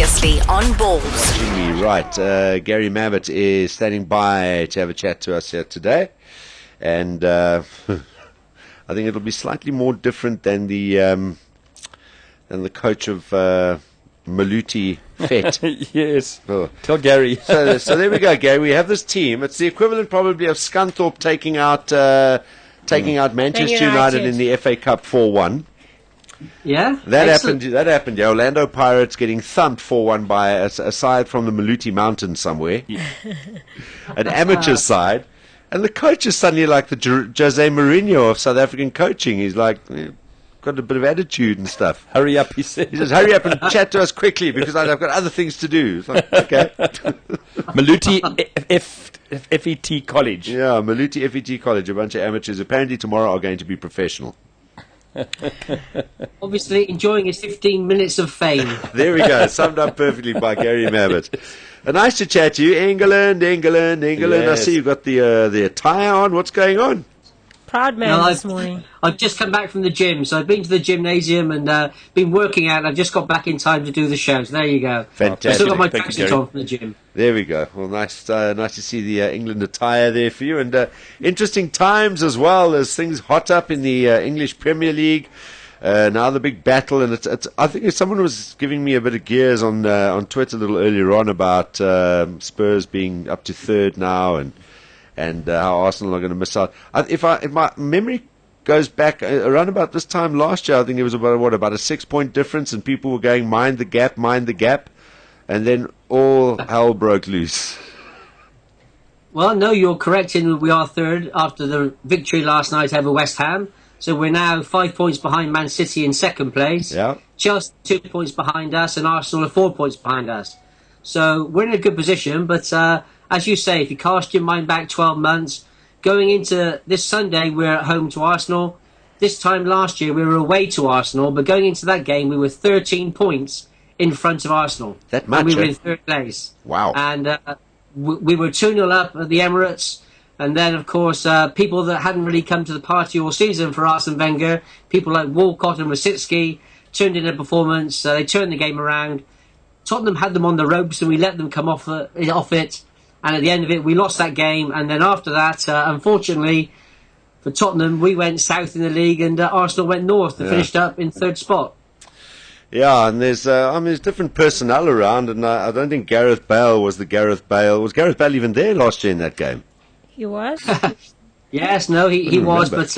Previously on Balls. Right, Gary Mabbutt is standing by to have a chat to us here today, and I think it'll be slightly more different than the coach of Maluti Fet. Yes. Oh. Tell Gary. So there we go, Gary. We have this team. It's the equivalent probably of Scunthorpe taking out Manchester United in the FA Cup 4-1. Yeah, that happened. Yeah, Orlando Pirates getting thumped 4-1 by a side from the Maluti Mountains somewhere, an amateur side, and the coach is suddenly like the Jose Mourinho of South African coaching. He's like got a bit of attitude and stuff. Hurry up, he said. He says, "Hurry up and chat to us quickly because I've got other things to do." It's like, okay. Maluti FET College. Yeah, Maluti FET College. A bunch of amateurs. Apparently tomorrow are going to be professional. Obviously enjoying his 15 minutes of fame. There we go, summed up perfectly by Gary Mabbutt. Nice to chat to you. England. Yes. I see you've got the attire on. What's going on? Proud man this morning. I've just come back from the gym, so I've been to the gymnasium and been working out. I've just got back in time to do the show, so there you go. Fantastic. I still got my tracksuit on from the gym. There we go. Well, nice to see the England attire there for you, and interesting times as well as things hot up in the English Premier League. Now the big battle, and it's. I think someone was giving me a bit of gears on Twitter a little earlier on about Spurs being up to third now, and how Arsenal are going to miss out. If my memory goes back around about this time last year, I think it was about a 6-point difference, and people were going mind the gap, and then all hell broke loose. Well, no, you're correct in we are third after the victory last night over West Ham. So we're now 5 points behind Man City in second place. Yeah. Chelsea 2 points behind us, and Arsenal are 4 points behind us. So we're in a good position, but as you say, if you cast your mind back 12 months, going into this Sunday, we're at home to Arsenal. This time last year, we were away to Arsenal, but going into that game, we were 13 points in front of Arsenal. That much, and we were in third place. Wow. And we were 2-0 up at the Emirates. And then, of course, people that hadn't really come to the party all season for Arsene Wenger, people like Walcott and Rosicki, turned in a performance. They turned the game around. Tottenham had them on the ropes, and we let them come off it. And at the end of it, we lost that game. And then after that, unfortunately, for Tottenham, we went south in the league, and Arsenal went north and finished up in third spot. Yeah, and there's different personnel around, and I don't think Gareth Bale was the Gareth Bale. Was Gareth Bale even there last year in that game? He was? Yes, no, he was, but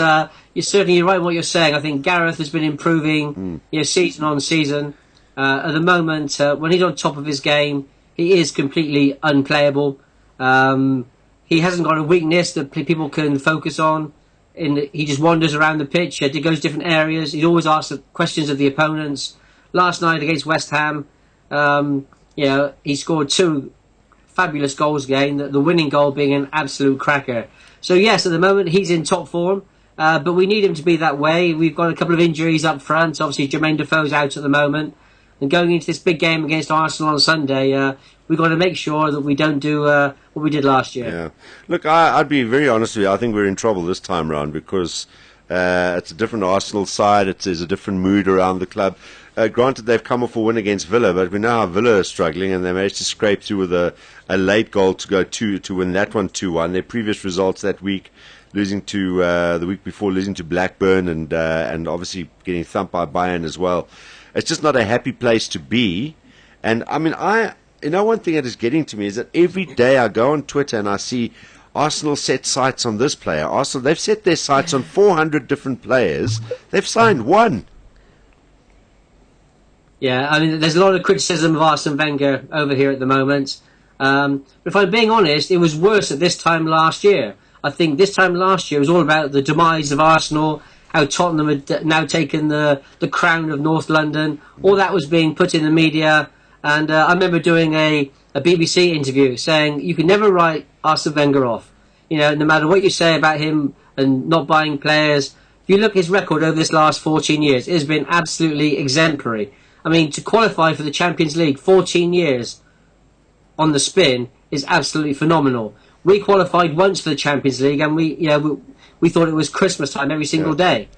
you're right in what you're saying. I think Gareth has been improving season on season. At the moment, when he's on top of his game, he is completely unplayable. He hasn't got a weakness that people can focus on. He just wanders around the pitch. He goes different areas. He always asks questions of the opponents. Last night against West Ham, he scored 2 fabulous goals again, the winning goal being an absolute cracker. So yes, at the moment he's in top form, but we need him to be that way. We've got a couple of injuries up front. Obviously Jermaine Defoe's out at the moment, and going into this big game against Arsenal on Sunday, we've got to make sure that we don't do what we did last year. Yeah. Look, I'd be very honest with you. I think we're in trouble this time round because it's a different Arsenal side. There's a different mood around the club. Granted, they've come off a win against Villa, but we know how Villa is struggling, and they managed to scrape through with a late goal to go to win that one 2-1. Their previous results that week, losing to the week before, losing to Blackburn, and obviously getting thumped by Bayern as well. It's just not a happy place to be. And I mean, one thing that is getting to me is that every day I go on Twitter and I see Arsenal set sights on this player. Arsenal, they've set their sights on 400 different players. They've signed one. Yeah, I mean, there's a lot of criticism of Arsene Wenger over here at the moment. But if I'm being honest, it was worse at this time last year. I think this time last year was all about the demise of Arsenal, how Tottenham had now taken the crown of North London. All that was being put in the media. And I remember doing a BBC interview saying you can never write Arsene Wenger off. No matter what you say about him and not buying players, if you look at his record over this last 14 years, it has been absolutely exemplary. I mean, to qualify for the Champions League 14 years on the spin is absolutely phenomenal. We qualified once for the Champions League, and we thought it was Christmas time every single day.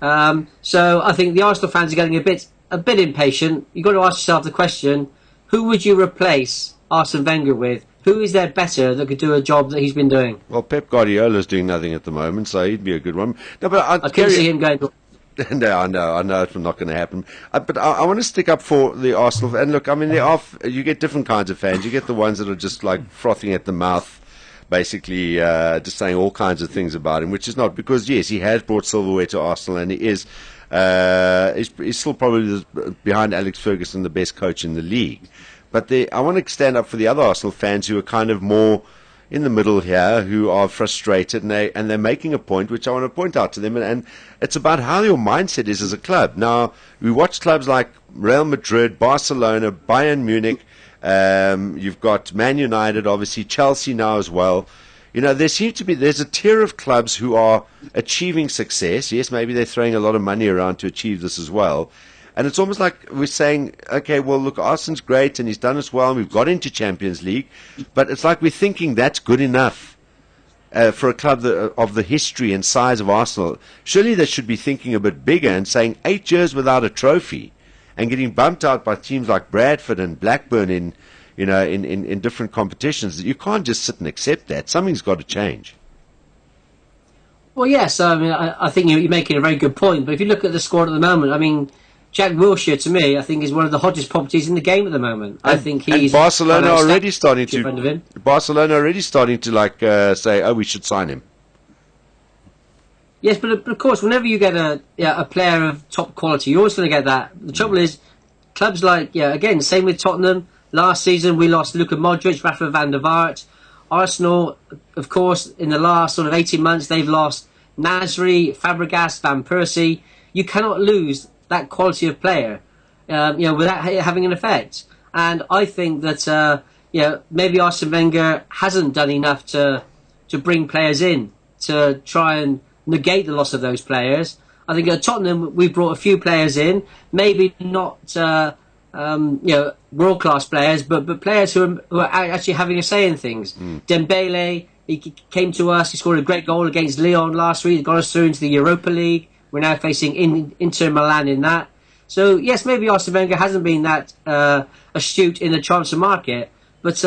So I think the Arsenal fans are getting a bit impatient. You've got to ask yourself the question: who would you replace Arsene Wenger with? Who is there better that could do a job that he's been doing? Well, Pep Guardiola's doing nothing at the moment, so he'd be a good one. No, but I can see him going. No, I know it's not going to happen. But I want to stick up for the Arsenal. And look, I mean, you get different kinds of fans. You get the ones that are just like frothing at the mouth, basically just saying all kinds of things about him, which is not, because yes, he has brought silverware to Arsenal, and he is he's still probably behind Alex Ferguson the best coach in the league. But I want to stand up for the other Arsenal fans who are kind of more in the middle here, who are frustrated, and they're making a point, which I want to point out to them, and it's about how your mindset is as a club. Now, we watch clubs like Real Madrid, Barcelona, Bayern Munich, you've got Man United, obviously, Chelsea now as well. You know, there's a tier of clubs who are achieving success. Yes, maybe they're throwing a lot of money around to achieve this as well. And it's almost like we're saying, okay, well, look, Arsene's great and he's done us well and we've got into Champions League, but it's like we're thinking that's good enough for a club of the history and size of Arsenal. Surely they should be thinking a bit bigger and saying 8 years without a trophy and getting bumped out by teams like Bradford and Blackburn in different competitions. You can't just sit and accept that. Something's got to change. Well, yes, I mean, I think you're making a very good point, but if you look at the squad at the moment, I mean, Jack Wilshere, to me, I think is one of the hottest properties in the game at the moment. I think he's... And Barcelona already starting to... say, oh, we should sign him. Yes, but of course, whenever you get a player of top quality, you're always going to get that. The trouble is, clubs like, again, same with Tottenham. Last season, we lost Luka Modric, Rafa van der Vaart. Arsenal, of course, in the last sort of 18 months, they've lost Nasri, Fabregas, Van Persie. You cannot lose that quality of player, without having an effect. And I think that, maybe Arsene Wenger hasn't done enough to bring players in to try and negate the loss of those players. I think at Tottenham we've brought a few players in, maybe not world class players, but players who are actually having a say in things. Dembele, he came to us, he scored a great goal against Lyon last week, got us through into the Europa League. We're now facing Inter Milan in that. So, yes, maybe Arsene Wenger hasn't been that astute in the transfer market, but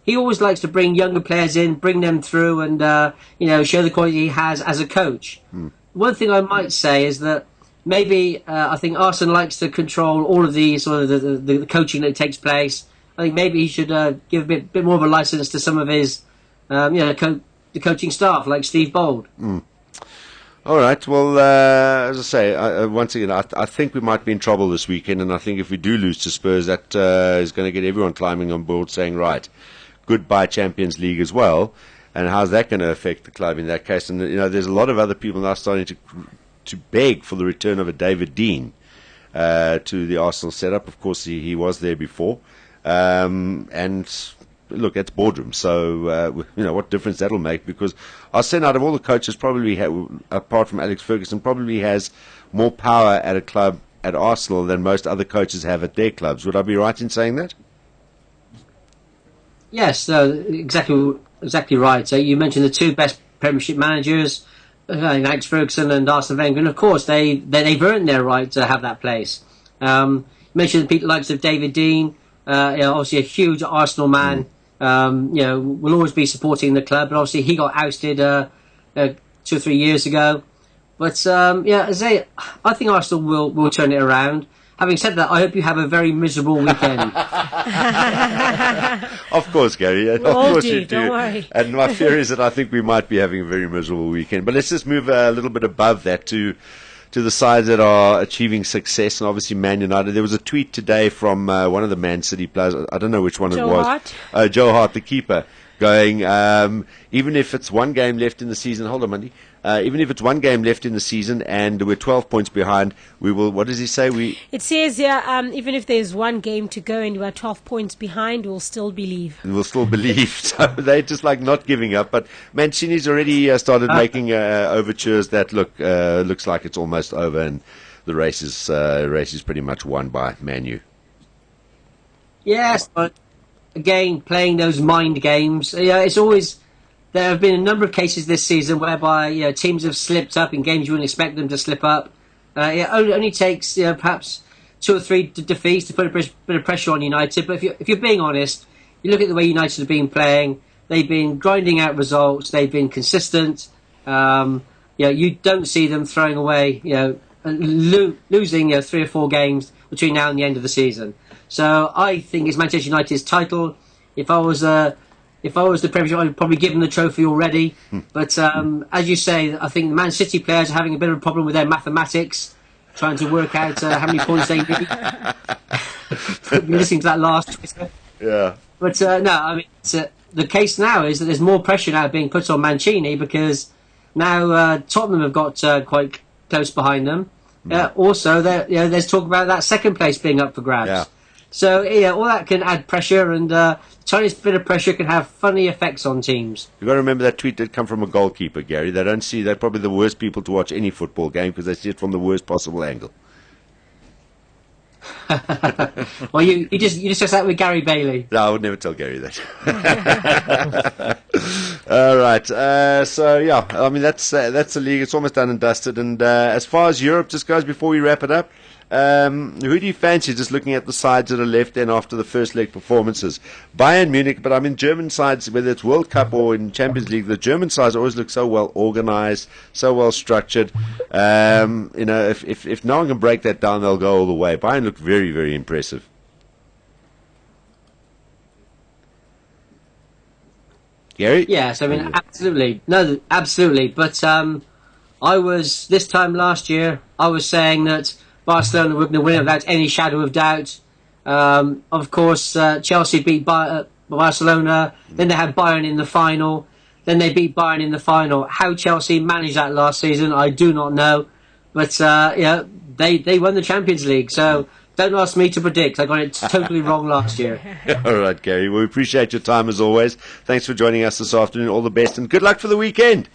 he always likes to bring younger players in, bring them through, and show the quality he has as a coach. One thing I might say is that maybe I think Arsene likes to control all of the sort of the coaching that takes place. I think maybe he should give a bit more of a license to some of his the coaching staff, like Steve Bold. All right. Well, as I say, once again, I think we might be in trouble this weekend, and I think if we do lose to Spurs, that is going to get everyone climbing on board, saying, right, goodbye Champions League as well. And how's that going to affect the club in that case? And there's a lot of other people now starting to beg for the return of a David Dean to the Arsenal setup. Of course, he was there before, and look, it's boardroom, so what difference that'll make, because Arsene, out of all the coaches, probably apart from Alex Ferguson, probably has more power at a club at Arsenal than most other coaches have at their clubs. Would I be right in saying that? Yes, exactly right. So you mentioned the two best Premiership managers, Alex Ferguson and Arsene Wenger, and of course they've earned their right to have that place. You mentioned the people likes of David Dean, obviously a huge Arsenal man. Will always be supporting the club, but obviously he got ousted 2 or 3 years ago. But as I say, I think Arsenal will turn it around. Having said that, I hope you have a very miserable weekend. Of course, Gary. Of course you do. Don't worry. And my fear is that I think we might be having a very miserable weekend. But let's just move a little bit above that to the sides that are achieving success, and obviously Man United. There was a tweet today from one of the Man City players. I don't know which one it was. Hart. Joe Hart, the keeper, going, even if it's one game left in the season, hold on, Monday. Even if it's one game left in the season and we're 12 points behind, we will, what does he say? It says here, even if there's one game to go and we're 12 points behind, we'll still believe. We'll still believe. So they're just like not giving up. But Mancini's already started making overtures that looks like it's almost over, and the race is pretty much won by Man U. Yes, but again, playing those mind games, it's always... There have been a number of cases this season whereby teams have slipped up in games you wouldn't expect them to slip up. It only takes perhaps 2 or 3 defeats to put a bit of pressure on United. But if you're being honest, you look at the way United have been playing. They've been grinding out results. They've been consistent. You don't see them throwing away, losing 3 or 4 games between now and the end of the season. So I think it's Manchester United's title. If I was the Premiership, I'd probably give them the trophy already. But as you say, I think the Man City players are having a bit of a problem with their mathematics, trying to work out how many points they need. Listening to that last Twitter. Yeah. But no, I mean, the case now is that there's more pressure now being put on Mancini because now Tottenham have got quite close behind them. Also, there's talk about that second place being up for grabs. Yeah. So all that can add pressure, and tiniest bit of pressure can have funny effects on teams. You've got to remember that tweet did come from a goalkeeper, Gary. They're probably the worst people to watch any football game because they see it from the worst possible angle. Well, you discussed that with Gary Bailey. No, I would never tell Gary that. All right. I mean, that's the league. It's almost done and dusted. And as far as Europe just goes, before we wrap it up, who do you fancy, just looking at the sides that are left then after the first leg performances? Bayern Munich, but I mean German sides, whether it's World Cup or in Champions League, the German sides always look so well organized, so well structured. If no one can break that down, they'll go all the way. Bayern look very, very impressive. Gary? Yes, I mean, absolutely. No, absolutely. But I was, this time last year, I was saying that Barcelona were going to win without any shadow of doubt. Of course, Chelsea beat Barcelona. Then they had Bayern in the final. Then they beat Bayern in the final. How Chelsea managed that last season, I do not know. But they won the Champions League. So don't ask me to predict. I got it totally wrong last year. All right, Gary. Well, we appreciate your time as always. Thanks for joining us this afternoon. All the best and good luck for the weekend.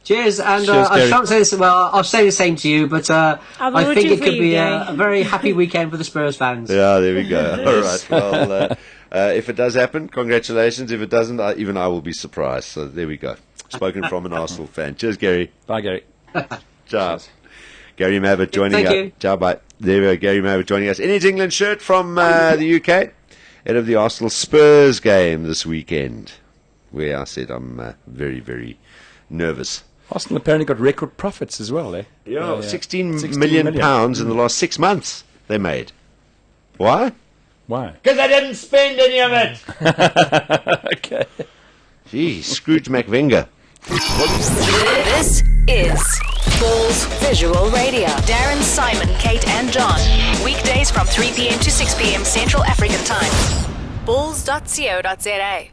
Cheers, and Cheers, I Gary. shan't say this. Well, I'll say the same to you, but I think rooting it for could you, be Gary. a very happy weekend for the Spurs fans. Yeah, there we go. All right. Well, if it does happen, congratulations. If it doesn't, even I will be surprised. So there we go. Spoken from an Arsenal fan. Cheers, Gary. Bye, Gary. Ciao. Gary Mabbutt joining Thank us. you. Ciao, bye. There we go. Gary Mabbutt joining us in his England shirt from the UK, ahead of the Arsenal Spurs game this weekend, where I said I'm very, very nervous. Arsenal apparently got record profits as well, eh? Yeah, 16 16 million million. pounds in the last 6 months they made. Why? Why? Because they didn't spend any of it. Okay. Gee, Scrooge McVinger. This is Balls Visual Radio. Darren, Simon, Kate, and John. Weekdays from 3 p.m. to 6 p.m. Central African Time. Balls.co.za.